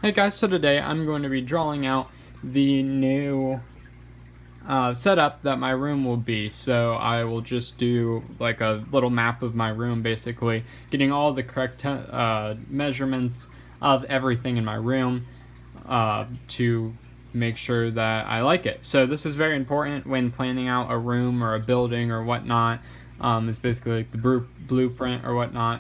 Hey guys, so today I'm going to be drawing out the new setup that my room will be. So I will just do like a little map of my room, basically getting all the correct measurements of everything in my room to make sure that I like it. So this is very important when planning out a room or a building or whatnot. It's basically like the blueprint or whatnot.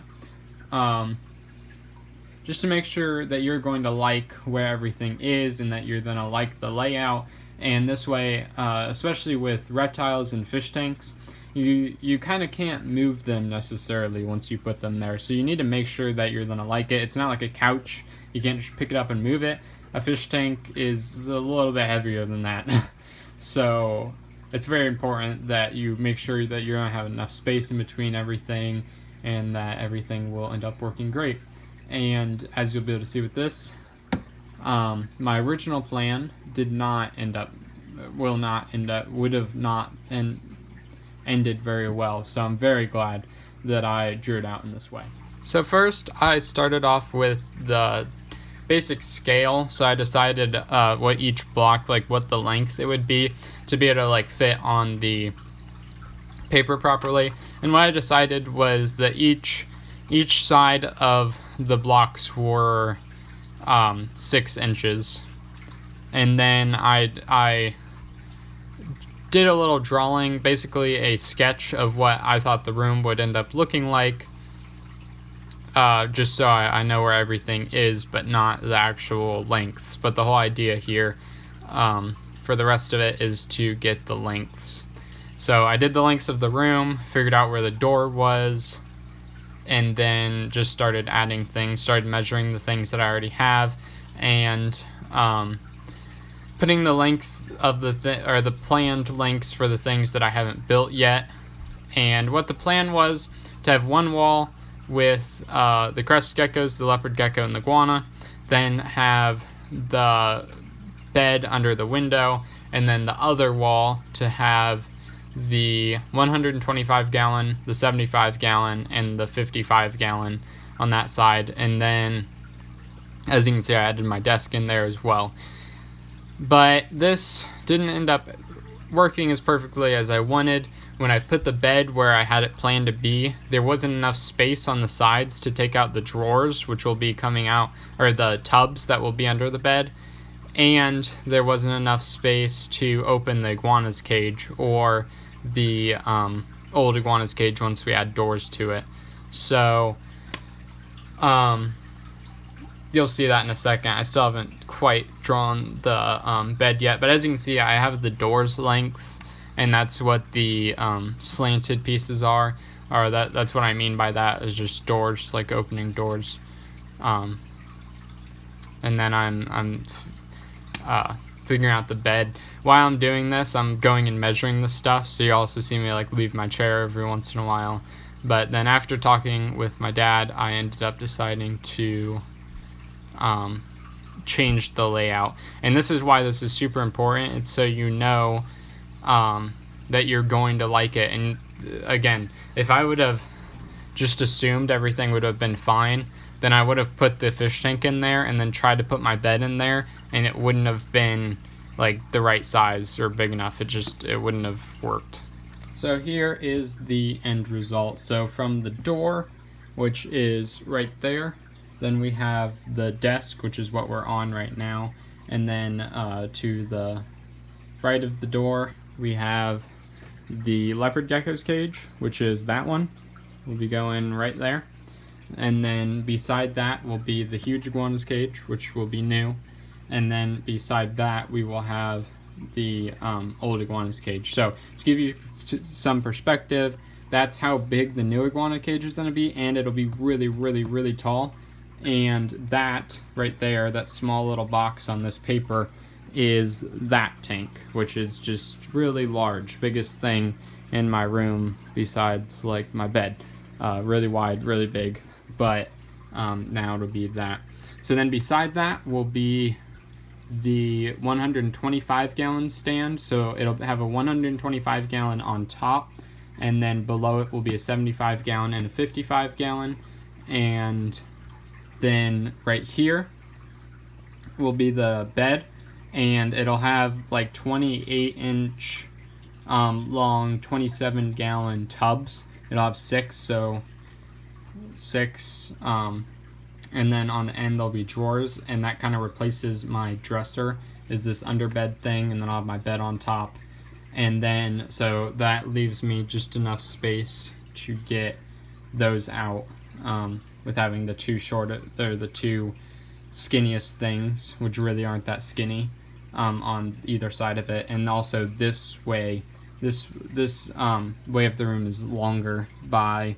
Just to make sure that you're going to like where everything is and that you're going to like the layout. And this way, especially with reptiles and fish tanks, you kind of can't move them necessarily once you put them there. So you need to make sure that you're going to like it. It's not like a couch. You can't just pick it up and move it. A fish tank is a little bit heavier than that. So it's very important that you make sure that you're going to have enough space in between everything and that everything will end up working great. And as you'll be able to see with this, my original plan would have not ended very well. So I'm very glad that I drew it out in this way. So first, I started off with the basic scale. So I decided what each block, like what the length it would be to be able to like fit on the paper properly. And what I decided was that each side of the blocks were 6 inches, and then I did a little drawing, basically a sketch of what I thought the room would end up looking like, just so I know where everything is, but not the actual lengths. But the whole idea here for the rest of it is to get the lengths. So I did the lengths of the room, figured out where the door was, and then just started adding things, started measuring the things that I already have, and putting the lengths of the planned lengths for the things that I haven't built yet. And what the plan was to have one wall with the crest geckos, the leopard gecko, and the iguana, then have the bed under the window, and then the other wall to have the 125 gallon, the 75 gallon, and the 55 gallon on that side. And then, as you can see, I added my desk in there as well. But this didn't end up working as perfectly as I wanted. When I put the bed where I had it planned to be, there wasn't enough space on the sides to take out the drawers, which will be coming out, or the tubs that will be under the bed. And there wasn't enough space to open the iguana's cage or the old iguana's cage once we add doors to it. So you'll see that in a second. I still haven't quite drawn the bed yet, but as you can see, I have the doors lengths, and that's what the slanted pieces are. Or that's what I mean by that, is just doors, like opening doors. And then I'm figuring out the bed. While I'm doing this, I'm going and measuring the stuff, so you also see me like leave my chair every once in a while. But then after talking with my dad, I ended up deciding to change the layout. And this is why this is super important. It's so you know that you're going to like it. And again, if I would have just assumed everything would have been fine, then I would have put the fish tank in there and then tried to put my bed in there, and it wouldn't have been like the right size or big enough. It wouldn't have worked. So here is the end result. So from the door, which is right there, then we have the desk, which is what we're on right now, and then to the right of the door we have the leopard gecko's cage, which is that one. We'll be going right there. And then beside that will be the huge iguana's cage, which will be new. And then beside that we will have the old iguana's cage. So to give you some perspective, that's how big the new iguana cage is going to be, and it'll be really, really, really tall. And that right there, that small little box on this paper, is that tank, which is just really large, biggest thing in my room besides like my bed. Really wide, really big, but now it'll be that. So then beside that will be the 125 gallon stand. So it'll have a 125 gallon on top, and then below it will be a 75 gallon and a 55 gallon. And then right here will be the bed, and it'll have like 28-inch long 27-gallon tubs. It'll have six, and then on the end there'll be drawers, and that kind of replaces my dresser, is this underbed thing, and then I'll have my bed on top. And then so that leaves me just enough space to get those out, with having the two skinniest things, which really aren't that skinny, on either side of it. And also this way of the room is longer by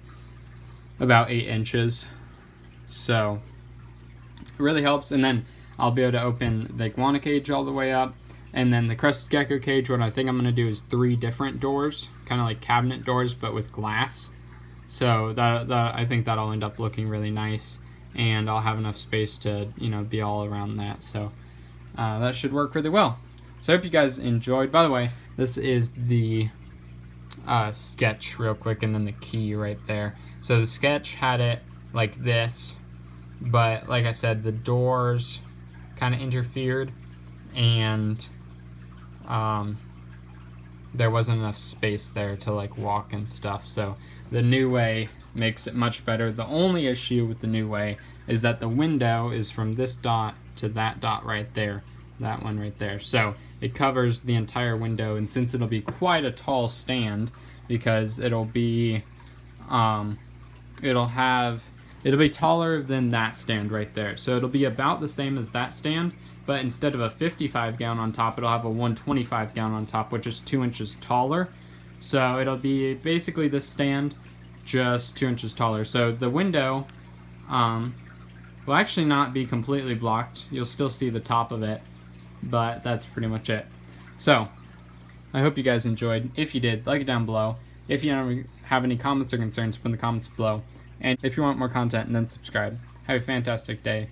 about 8 inches, so it really helps. And then I'll be able to open the iguana cage all the way up, and then the crested gecko cage, what I think I'm going to do is 3 different doors, kind of like cabinet doors but with glass. So that I think that'll end up looking really nice, and I'll have enough space to, you know, be all around that. So that should work really well. So I hope you guys enjoyed. By the way, this is the sketch real quick, and then the key right there. So the sketch had it like this, but like I said, the doors kind of interfered, and there wasn't enough space there to like walk and stuff. So the new way makes it much better. The only issue with the new way is that the window is from this dot to that dot right there, that one right there. So it covers the entire window, and since it'll be quite a tall stand, because it'll be taller than that stand right there. So it'll be about the same as that stand, but instead of a 55-gallon on top, it'll have a 125-gallon on top, which is 2 inches taller. So it'll be basically this stand, just 2 inches taller. So the window will actually not be completely blocked. You'll still see the top of it, but that's pretty much it. So I hope you guys enjoyed. If you did, like it down below. If you have any comments or concerns, put in the comments below. And if you want more content, then subscribe. Have a fantastic day.